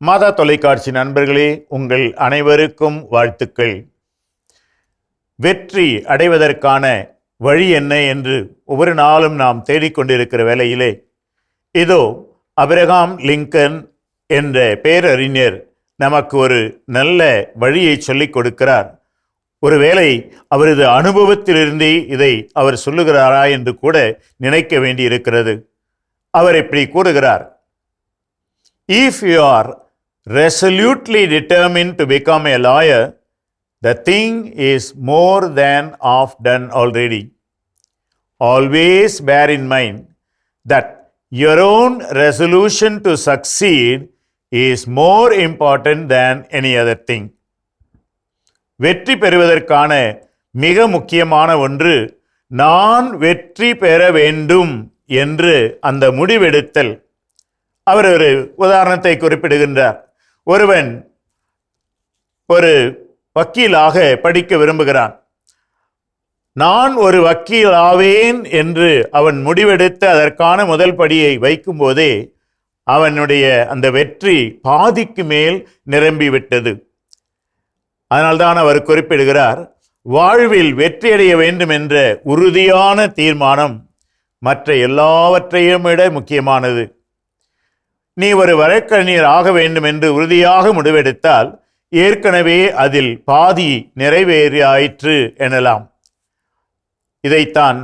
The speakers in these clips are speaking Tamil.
மாதா தொலைக்காட்சி நண்பர்களே, உங்கள் அனைவருக்கும் வாழ்த்துக்கள். வெற்றி அடைவதற்கான வழி என்ன என்று ஒவ்வொரு நாளும் நாம் தேடிக்கொண்டிருக்கிற வேளையிலே, இதோ ஆபிரகாம் லிங்கன் என்ற பேரறிஞர் நமக்கு ஒரு நல்ல வழியை சொல்லிக் கொடுக்கிறார். ஒருவேளை அவரது அனுபவத்திலிருந்தே இதை அவர் சொல்லுகிறாரா என்று கூட நினைக்க வேண்டியிருக்கிறது. அவர் இப்படி கூறுகிறார்: If you are resolutely determined to become a lawyer, the thing is more than half done already. Always bear in mind that your own resolution to succeed is more important than any other thing. வெற்றி பெறுவதற்கான மிக முக்கியமான ஒன்று, நான் வெற்றி பெற வேண்டும் என்று அந்த முடிவெடுத்தல். அவர் ஒரு உதாரணத்தை குறிப்பிடுகின்றார். ஒருவன் ஒரு வக்கீலாக படிக்க விரும்புகிறான். நான் ஒரு வக்கீலாவேன் என்று அவன் முடிவெடுத்து அதற்கான முதல் படியை வைக்கும் போதே அவனுடைய அந்த வெற்றி பாதிக்கு மேல் நிரம்பிவிட்டது. அதனால்தான் அவர் குறிப்பிடுகிறார், வாழ்வில் வெற்றியடைய வேண்டும் என்ற உறுதியான தீர்மானம் மற்ற எல்லாவற்றையும் விட முக்கியமானது. நீ ஒரு வழக்கறிஞர் ஆக வேண்டும் என்று உறுதியாக முடிவெடுத்தால் ஏற்கனவே அதில் பாதி நிறைவேறியாயிற்று எனலாம். இதைத்தான்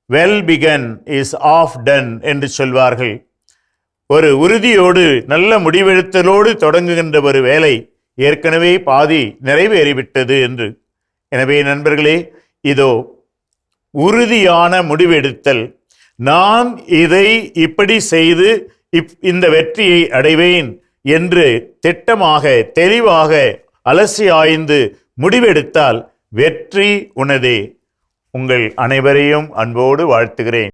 well begun is half done என்று சொல்வார்கள். ஒரு உறுதியோடு நல்ல முடிவெடுத்தலோடு தொடங்குகின்ற ஒரு வேலை ஏற்கனவே பாதி நிறைவேறிவிட்டது என்று. எனவே நண்பர்களே, இதோ உறுதியான முடிவெடுத்தல். நான் இதை இப்படி செய்து இந்த வெற்றியை அடைவேன் என்று திட்டமாக தெளிவாக அலசி ஆய்ந்து முடிவெடுத்தால் வெற்றி உனதே. உங்கள் அனைவரையும் அன்போடு வாழ்த்துகிறேன்.